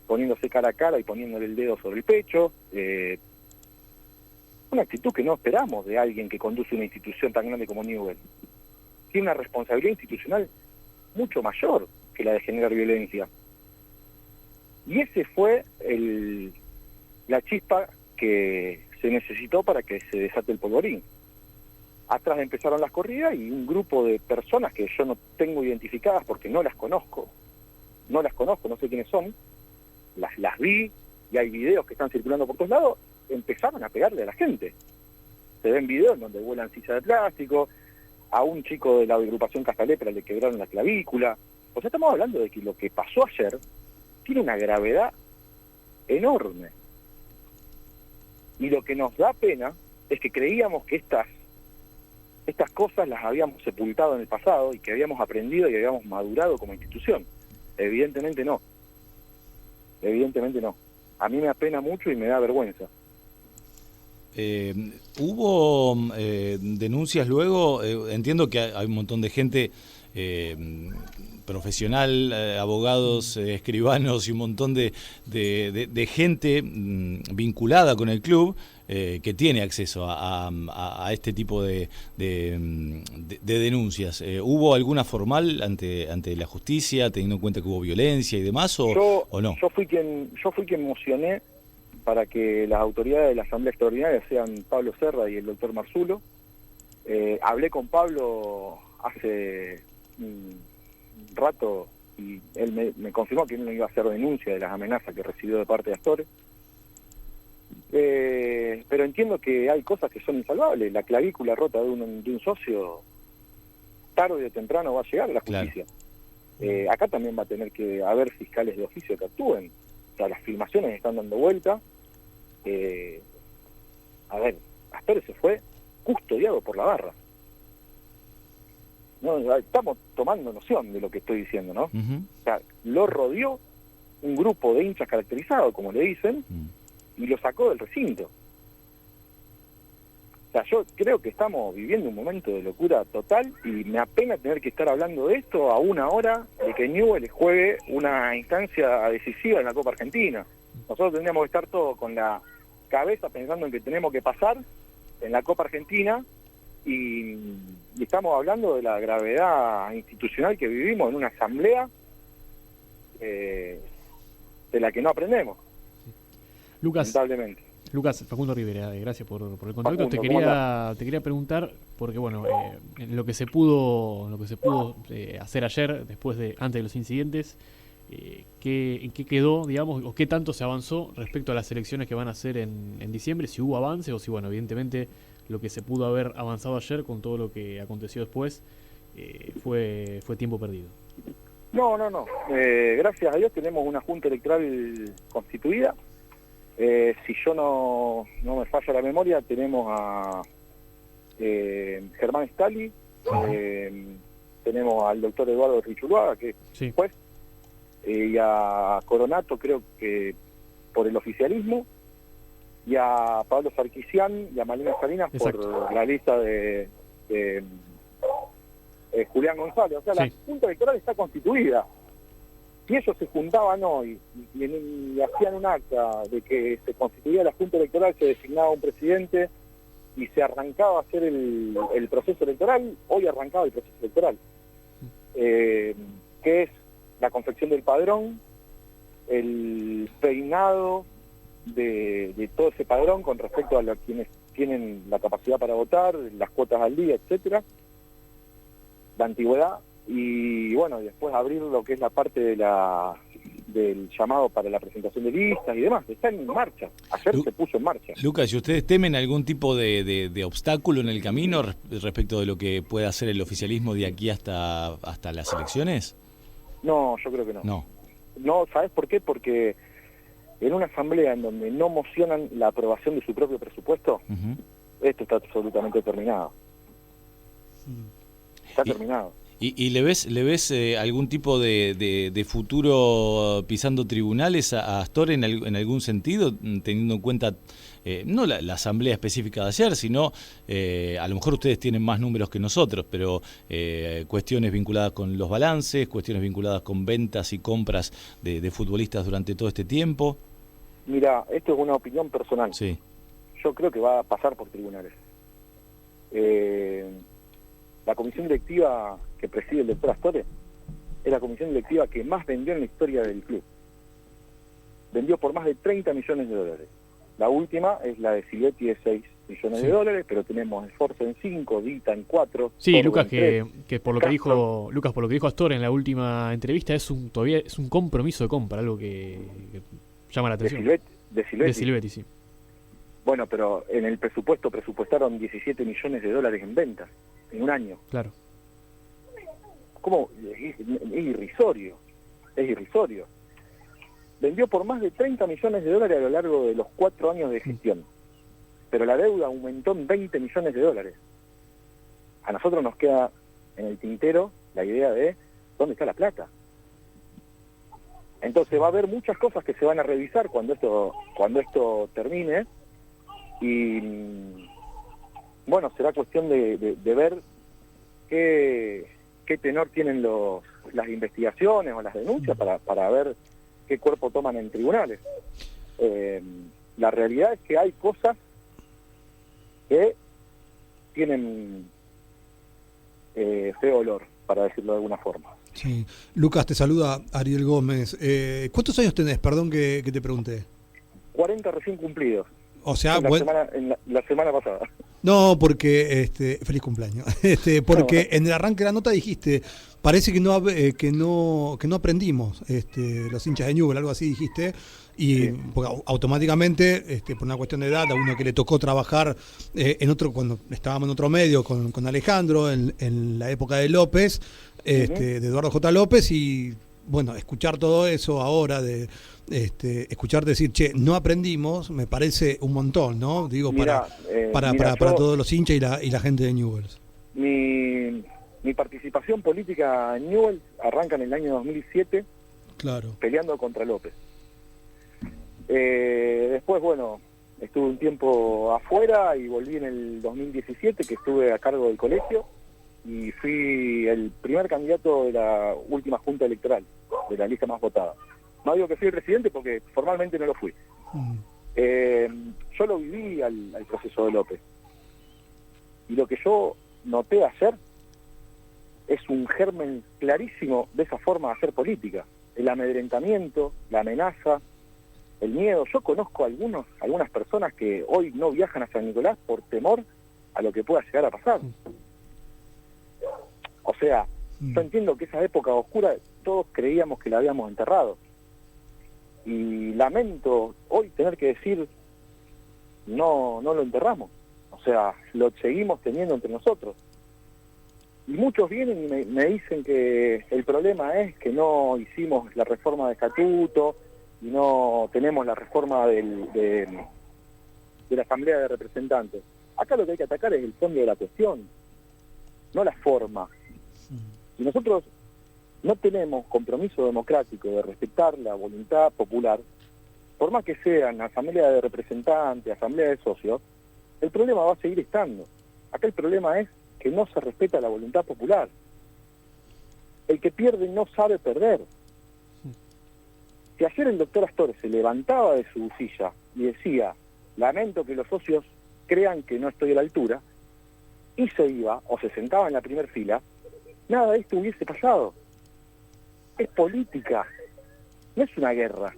poniéndose cara a cara y poniéndole el dedo sobre el pecho. Una actitud que no esperamos de alguien que conduce una institución tan grande como Newell. Tiene una responsabilidad institucional mucho mayor que la de generar violencia. Y ese fue la chispa que se necesitó para que se desate el polvorín. Atrás empezaron las corridas y un grupo de personas que yo no tengo identificadas porque no las conozco, no sé quiénes son, las vi y hay videos que están circulando por todos lados, empezaron a pegarle a la gente. Se ven videos donde vuelan sillas de plástico, a un chico de la agrupación Castalepra le quebraron la clavícula. O sea, estamos hablando de que lo que pasó ayer tiene una gravedad enorme. Y lo que nos da pena es que creíamos que estas cosas las habíamos sepultado en el pasado y que habíamos aprendido y habíamos madurado como institución. Evidentemente no. Evidentemente no. A mí me apena mucho y me da vergüenza. ¿Hubo denuncias luego? Entiendo que hay un montón de gente profesional, abogados, escribanos y un montón de gente vinculada con el club que tiene acceso a este tipo de denuncias. ¿Hubo alguna formal ante la justicia, teniendo en cuenta que hubo violencia y demás, o no? Yo fui quien mocioné para que las autoridades de la Asamblea Extraordinaria sean Pablo Serra y el doctor Marzulo. Hablé con Pablo hace un rato y él me confirmó que no iba a hacer denuncia de las amenazas que recibió de parte de Astorre. Pero entiendo que hay cosas que son insalvables. La clavícula rota de un socio, tarde o temprano va a llegar a la justicia. Claro. Acá también va a tener que haber fiscales de oficio que actúen. O sea, las filmaciones están dando vuelta. A ver, Astorre se fue custodiado por la barra. No, estamos tomando noción de lo que estoy diciendo, ¿no? O sea, lo rodeó un grupo de hinchas caracterizados, como le dicen, y lo sacó del recinto. O sea, yo creo que estamos viviendo un momento de locura total y me apena tener que estar hablando de esto a una hora de que Newell's juegue una instancia decisiva en la Copa Argentina. Nosotros tendríamos que estar todos con la cabeza pensando en que tenemos que pasar en la Copa Argentina y estamos hablando de la gravedad institucional que vivimos en una asamblea de la que no aprendemos. Lucas, lamentablemente. Facundo Rivera, gracias por el contacto. Te quería preguntar, porque bueno, en lo que se pudo hacer ayer, antes de los incidentes, ¿en qué quedó, digamos, o qué tanto se avanzó respecto a las elecciones que van a hacer en diciembre? Si hubo avance o si, bueno, evidentemente lo que se pudo haber avanzado ayer con todo lo que aconteció después fue tiempo perdido. No. Gracias a Dios tenemos una junta electoral constituida. Si yo no me falla la memoria, tenemos a Germán Stali, tenemos al doctor Eduardo Richuluaga, que es juez, y a Coronato, creo que por el oficialismo, y a Pablo Sarkisian y a Malena Salinas. Exacto. Por la lista de Julián González. O sea, la Junta Electoral está constituida. Si ellos se juntaban hoy y hacían un acta de que se constituía la Junta Electoral, se designaba un presidente y se arrancaba a hacer el proceso electoral, hoy arrancaba el proceso electoral. Que es la confección del padrón, el peinado de todo ese padrón con respecto a quienes tienen la capacidad para votar, las cuotas al día, etcétera, la antigüedad, y bueno, después abrir lo que es la parte del llamado para la presentación de listas y demás. Está en marcha, ayer se puso en marcha. Lucas, ¿y ustedes temen algún tipo de obstáculo en el camino respecto de lo que puede hacer el oficialismo de aquí hasta las elecciones? No, yo creo que no. No, ¿sabes por qué? Porque en una asamblea en donde no mocionan la aprobación de su propio presupuesto, esto está absolutamente terminado. Está terminado. ¿Y le ves algún tipo de futuro pisando tribunales a Astorre en algún sentido, teniendo en cuenta no la asamblea específica de ayer, sino a lo mejor ustedes tienen más números que nosotros, pero cuestiones vinculadas con los balances, cuestiones vinculadas con ventas y compras de futbolistas durante todo este tiempo? Mira, esto es una opinión personal. Sí. Yo creo que va a pasar por tribunales. La comisión directiva que preside el doctor Astorre es la comisión directiva que más vendió en la historia del club. Vendió por más de 30 millones de dólares. La última es la de Silvetti de 6 millones de dólares, pero tenemos Esforza en 5, Dita en 4. Sí, Lucas, que por lo que dijo Astorre en la última entrevista, todavía es un compromiso de compra, algo que llama la atención. De Silvetti, sí. Bueno, pero en el presupuestaron 17 millones de dólares en ventas en un año. Claro. ¿Cómo? Es irrisorio. Vendió por más de 30 millones de dólares a lo largo de los 4 años de gestión. Pero la deuda aumentó en 20 millones de dólares. A nosotros nos queda en el tintero la idea de dónde está la plata. Entonces va a haber muchas cosas que se van a revisar cuando esto termine, y bueno, será cuestión de ver qué qué tenor tienen las investigaciones o las denuncias para ver qué cuerpo toman en tribunales. La realidad es que hay cosas que tienen feo olor, para decirlo de alguna forma. Sí. Lucas, te saluda Ariel Gómez. ¿Cuántos años tenés? Perdón que te pregunté. 40 recién cumplidos. O sea, en la semana pasada. No, porque feliz cumpleaños. Porque en el arranque de la nota dijiste, parece que no aprendimos, los hinchas de Newell's, algo así dijiste, y sí. Porque automáticamente, por una cuestión de edad, a uno que le tocó trabajar cuando estábamos en otro medio con Alejandro, en la época de López, de Eduardo J. López, y bueno, escuchar todo eso ahora escuchar decir, che, no aprendimos, me parece un montón, ¿no? Digo, para todos los hinchas y la gente de Newell's. Mi participación política en Newell's arranca en el año 2007, claro, peleando contra López. Después, bueno, estuve un tiempo afuera y volví en el 2017, que estuve a cargo del colegio, y fui el primer candidato de la última junta electoral, de la lista más votada. No digo que fui el presidente porque formalmente no lo fui. Yo lo viví al proceso de López. Y lo que yo noté ayer es un germen clarísimo de esa forma de hacer política. El amedrentamiento, la amenaza, el miedo. Yo conozco algunas personas que hoy no viajan a San Nicolás por temor a lo que pueda llegar a pasar. O sea, yo entiendo que esa época oscura todos creíamos que la habíamos enterrado. Y lamento hoy tener que decir, no lo enterramos. O sea, lo seguimos teniendo entre nosotros. Y muchos vienen y me dicen que el problema es que no hicimos la reforma de estatuto y no tenemos la reforma de la Asamblea de Representantes. Acá lo que hay que atacar es el fondo de la cuestión, no la forma. Si nosotros no tenemos compromiso democrático de respetar la voluntad popular, por más que sean asamblea de representantes, asamblea de socios, el problema va a seguir estando. Acá el problema es que no se respeta la voluntad popular. El que pierde no sabe perder. Si ayer el doctor Astore se levantaba de su silla y decía, lamento que los socios crean que no estoy a la altura, y se iba o se sentaba en la primera fila, nada de esto hubiese pasado. Es política, no es una guerra.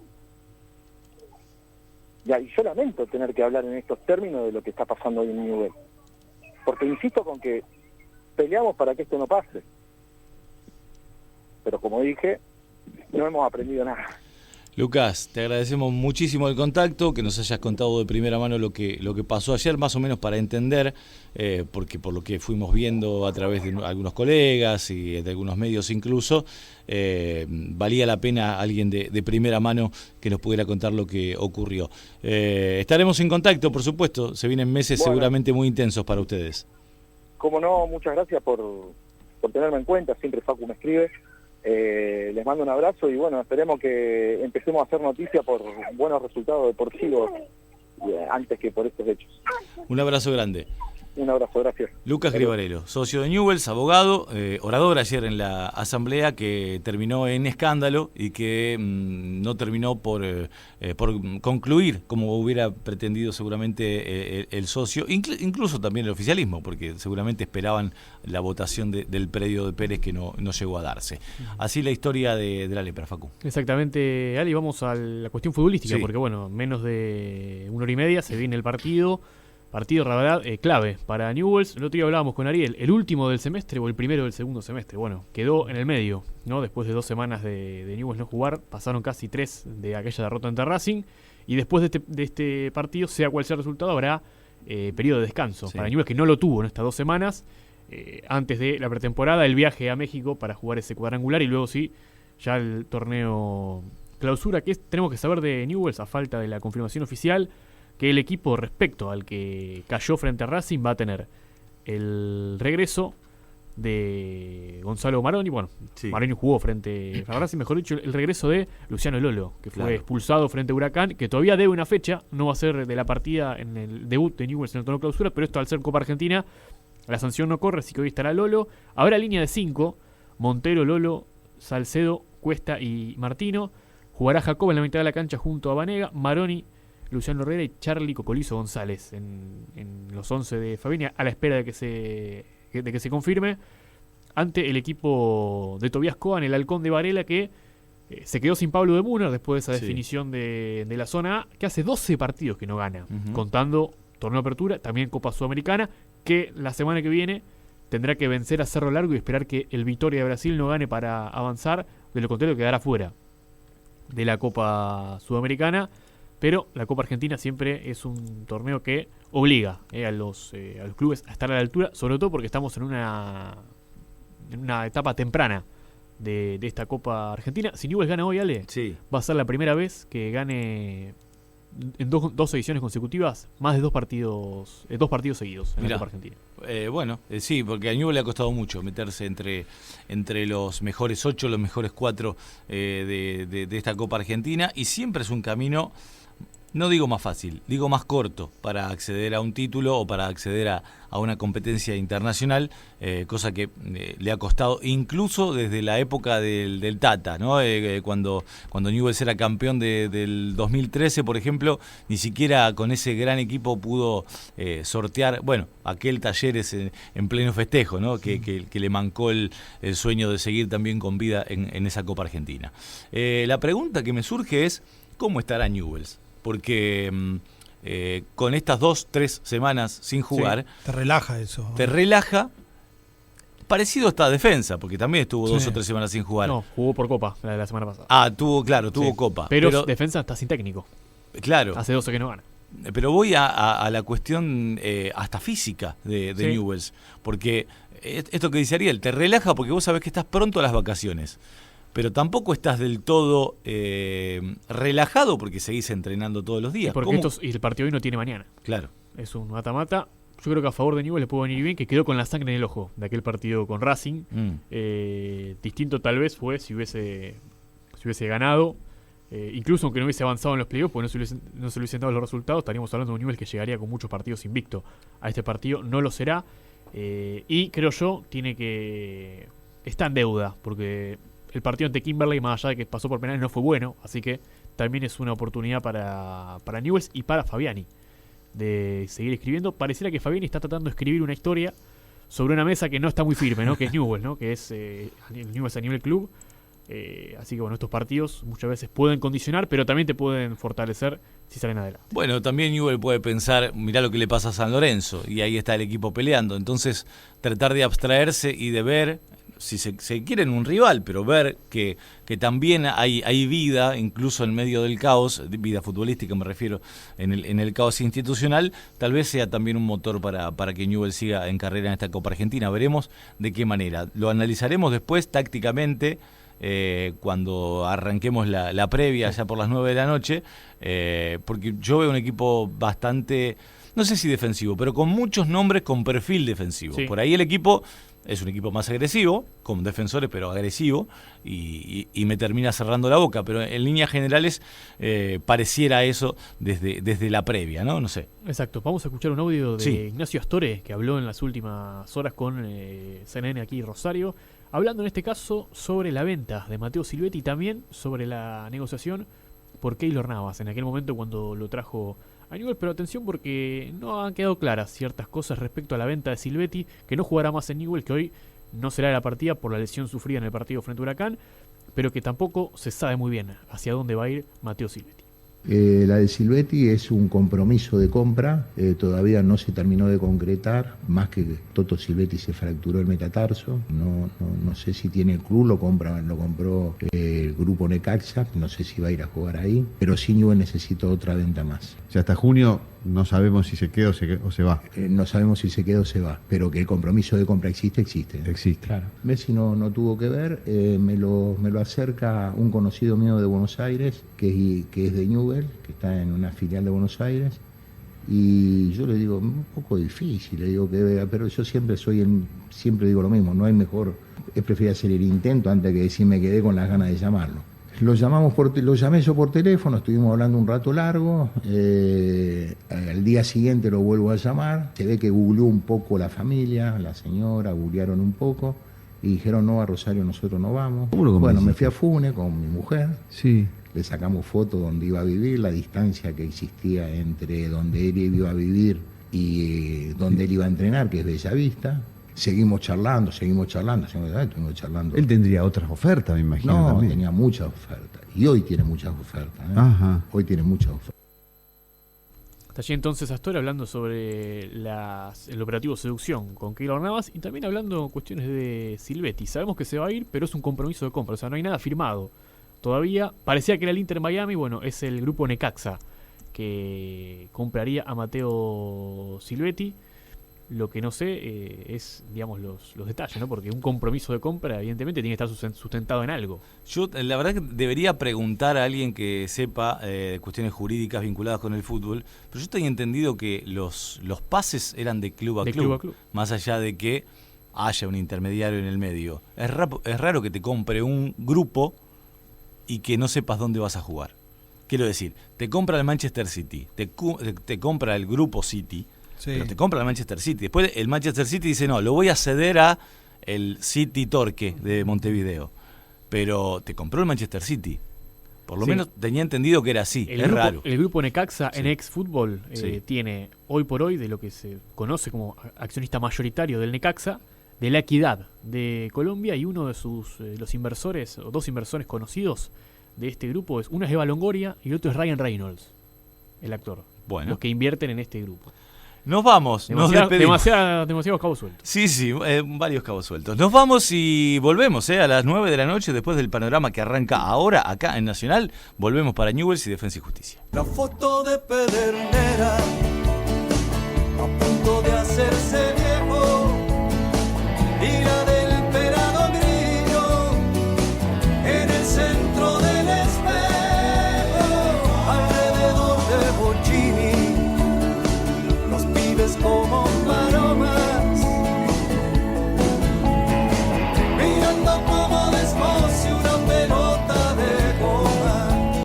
Y yo lamento tener que hablar en estos términos de lo que está pasando hoy en Newell's. Porque insisto con que peleamos para que esto no pase. Pero como dije, no hemos aprendido nada. Lucas, te agradecemos muchísimo el contacto, que nos hayas contado de primera mano lo que pasó ayer, más o menos para entender, porque por lo que fuimos viendo a través de algunos colegas y de algunos medios incluso, valía la pena alguien de primera mano que nos pudiera contar lo que ocurrió. Estaremos en contacto, por supuesto, se vienen meses seguramente muy intensos para ustedes. Como no, muchas gracias por tenerme en cuenta, siempre Facu me escribe. Les mando un abrazo y bueno, esperemos que empecemos a hacer noticia por buenos resultados deportivos antes que por estos hechos. Un abrazo grande. Un abrazo, gracias. Lucas Gribarello, socio de Newell's, abogado, orador ayer en la asamblea que terminó en escándalo y que no terminó por concluir como hubiera pretendido seguramente el socio, incluso también el oficialismo, porque seguramente esperaban la votación del predio de Pérez que no llegó a darse. Así la historia de la lepra, Facu. Exactamente, Ali, vamos a la cuestión futbolística, porque bueno, menos de una hora y media se viene el partido, la verdad, clave para Newell's. El otro día hablábamos con Ariel, el último del semestre o el primero del segundo semestre. Bueno, quedó en el medio, ¿no? Después de 2 semanas de Newell's no jugar, pasaron casi 3 de aquella derrota ante Racing. Y después de este partido, sea cual sea el resultado, habrá periodo de descanso para Newell's, que no lo tuvo en estas 2 semanas. Antes de la pretemporada, el viaje a México para jugar ese cuadrangular y luego sí, ya el torneo clausura. ¿Qué tenemos que saber de Newell's a falta de la confirmación oficial? Que el equipo respecto al que cayó frente a Racing va a tener el regreso de Gonzalo Maroni. Bueno, Maroni jugó frente a Racing, mejor dicho, el regreso de Luciano Lolo, que fue expulsado frente a Huracán, que todavía debe una fecha, no va a ser de la partida en el debut de Newell's en el torneo clausura, pero esto al ser Copa Argentina, la sanción no corre, así que hoy estará Lolo. Habrá línea de 5, Montero, Lolo, Salcedo, Cuesta y Martino. Jugará Jacob en la mitad de la cancha junto a Vanega, Maroni, Luciano Herrera y Charly Cocolizo González en los 11 de Fabiani, a la espera de que se confirme, ante el equipo de Tobias Coan, el halcón de Varela, que se quedó sin Pablo de Muner después de esa definición de la zona A, que hace 12 partidos que no gana, contando torneo de apertura, también Copa Sudamericana, que la semana que viene tendrá que vencer a Cerro Largo y esperar que el Vitória de Brasil no gane para avanzar, de lo contrario quedará fuera de la Copa Sudamericana. Pero la Copa Argentina siempre es un torneo que obliga a los clubes a estar a la altura, sobre todo porque estamos en una etapa temprana de esta Copa Argentina. Si Newell's gana hoy, Ale, va a ser la primera vez que gane en dos ediciones consecutivas más de dos partidos seguidos en la Copa Argentina. Sí, porque a Newell's le ha costado mucho meterse entre los mejores 8, los mejores 4 de esta Copa Argentina, y siempre es un camino, no digo más fácil, digo más corto para acceder a un título o para acceder a una competencia internacional, cosa que le ha costado incluso desde la época del Tata, ¿no? Cuando Newell's era campeón del 2013, por ejemplo, ni siquiera con ese gran equipo pudo sortear, aquel Talleres en pleno festejo, ¿no? Que le mancó el sueño de seguir también con vida en esa Copa Argentina. La pregunta que me surge es, ¿cómo estará Newell's? Porque con estas 2-3 semanas sin jugar, te relaja eso. Te relaja, parecido a esta defensa, porque también estuvo 2 o 3 semanas sin jugar. No, jugó por Copa la semana pasada. Tuvo Copa. Pero defensa está sin técnico. Claro. Hace 12 que no gana. Pero voy a la cuestión hasta física de Newell's, porque esto que dice Ariel, te relaja porque vos sabés que estás pronto a las vacaciones. Pero tampoco estás del todo relajado porque seguís entrenando todos los días. Porque el partido hoy no tiene mañana. Claro. Es un mata-mata. Yo creo que a favor de Newell's le puede venir bien, que quedó con la sangre en el ojo de aquel partido con Racing. Distinto tal vez fue si hubiese ganado. Incluso aunque no hubiese avanzado en los playoffs, porque no se le hubiesen dado los resultados, estaríamos hablando de un Newell's que llegaría con muchos partidos invicto a este partido. No lo será. Y creo yo, está en deuda, porque el partido ante Kimberley, más allá de que pasó por penales, no fue bueno, así que también es una oportunidad para Newell's y para Fabiani de seguir escribiendo. Pareciera que Fabiani está tratando de escribir una historia sobre una mesa que no está muy firme, ¿no? Que es Newell's, ¿no? Que es Newell's a nivel club. Así que estos partidos muchas veces pueden condicionar, pero también te pueden fortalecer si salen adelante. Bueno, también Newell's puede pensar, mirá lo que le pasa a San Lorenzo, y ahí está el equipo peleando. Entonces, tratar de abstraerse y de ver, si se quieren un rival, pero ver que también hay vida, incluso en medio del caos, vida futbolística me refiero, en el caos institucional, tal vez sea también un motor para que Newell's siga en carrera en esta Copa Argentina. Veremos de qué manera. Lo analizaremos después tácticamente, cuando arranquemos la previa, ya por las 9 de la noche, porque yo veo un equipo bastante, no sé si defensivo, pero con muchos nombres con perfil defensivo. Por ahí el equipo es un equipo más agresivo, con defensores, pero agresivo, y me termina cerrando la boca, pero en líneas generales pareciera eso desde la previa, ¿no? No sé. Exacto, vamos a escuchar un audio de Ignacio Astore, que habló en las últimas horas con CNN aquí en Rosario, hablando en este caso sobre la venta de Matteo Silvetti y también sobre la negociación por Keylor Navas, en aquel momento cuando lo trajo a Newell's. Pero atención, porque no han quedado claras ciertas cosas respecto a la venta de Silvetti, que no jugará más en Newell's, que hoy no será de la partida por la lesión sufrida en el partido frente a Huracán, pero que tampoco se sabe muy bien hacia dónde va a ir Matteo Silvetti. La de Silvetti es un compromiso de compra, todavía no se terminó de concretar, más que Toto Silvetti se fracturó el metatarso, no sé si tiene el club, lo compró el grupo Necaxa, no sé si va a ir a jugar ahí, pero sí Newell's necesita otra venta más. O sea, hasta junio no sabemos si se queda o se va. No sabemos si se queda o se va, pero que el compromiso de compra existe. Claro. Messi no tuvo que ver, me lo acerca un conocido mío de Buenos Aires, que es de Newell's, que está en una filial de Buenos Aires, y yo le digo, un poco difícil, le digo que vea, pero yo siempre digo lo mismo, no hay mejor, es preferible hacer el intento antes que decir me quedé con las ganas de llamarlo. Lo llamé yo por teléfono, estuvimos hablando un rato largo, al día siguiente lo vuelvo a llamar, se ve que googleó un poco la familia, la señora, googlearon un poco, y dijeron no, a Rosario nosotros no vamos. ¿Cómo lo Bueno, convenciste? me fui a Funes con mi mujer. Sí. Le sacamos fotos donde iba a vivir, la distancia que existía entre donde él iba a vivir y donde él iba a entrenar, que es Bellavista. Seguimos charlando. Estuvimos charlando. Él tendría otras ofertas, me imagino. No, también. tenía muchas ofertas. Y hoy tiene muchas ofertas. Ajá. Hoy tiene muchas ofertas. Está allí entonces Astor hablando sobre el operativo Seducción con Keylor Navas y también hablando cuestiones de Silvetti. Sabemos que se va a ir, pero es un compromiso de compra, o sea, no hay nada firmado. Todavía parecía que era el Inter Miami, bueno, es el grupo Necaxa que compraría a Matteo Silvetti. Lo que no sé es, digamos, los detalles, ¿no? Porque un compromiso de compra, evidentemente, tiene que estar sustentado en algo. Yo, la verdad, que debería preguntar a alguien que sepa cuestiones jurídicas vinculadas con el fútbol, pero yo tenía entendido que los pases eran de club a club, más allá de que haya un intermediario en el medio. Es raro que te compre un grupo y que no sepas dónde vas a jugar. Quiero decir, te compra el Manchester City, te compra el grupo City, sí, pero te compra el Manchester City. Después el Manchester City dice, no, lo voy a ceder a el City Torque de Montevideo. Pero te compró el Manchester City. Por lo menos tenía entendido que era así. Raro. El grupo Necaxa en Ex Fútbol tiene hoy por hoy, de lo que se conoce como accionista mayoritario del Necaxa, de La Equidad de Colombia, y uno de los inversores, o dos inversores conocidos de este grupo, uno es Eva Longoria y el otro es Ryan Reynolds, el actor. Bueno. Los que invierten en este grupo. Nos vamos, nos despedimos. Demasiados cabos sueltos. Sí, varios cabos sueltos. Nos vamos y volvemos a las 9 de la noche, después del panorama que arranca ahora acá en Nacional. Volvemos para Newell's y Defensa y Justicia. La foto de Pedernera, a punto de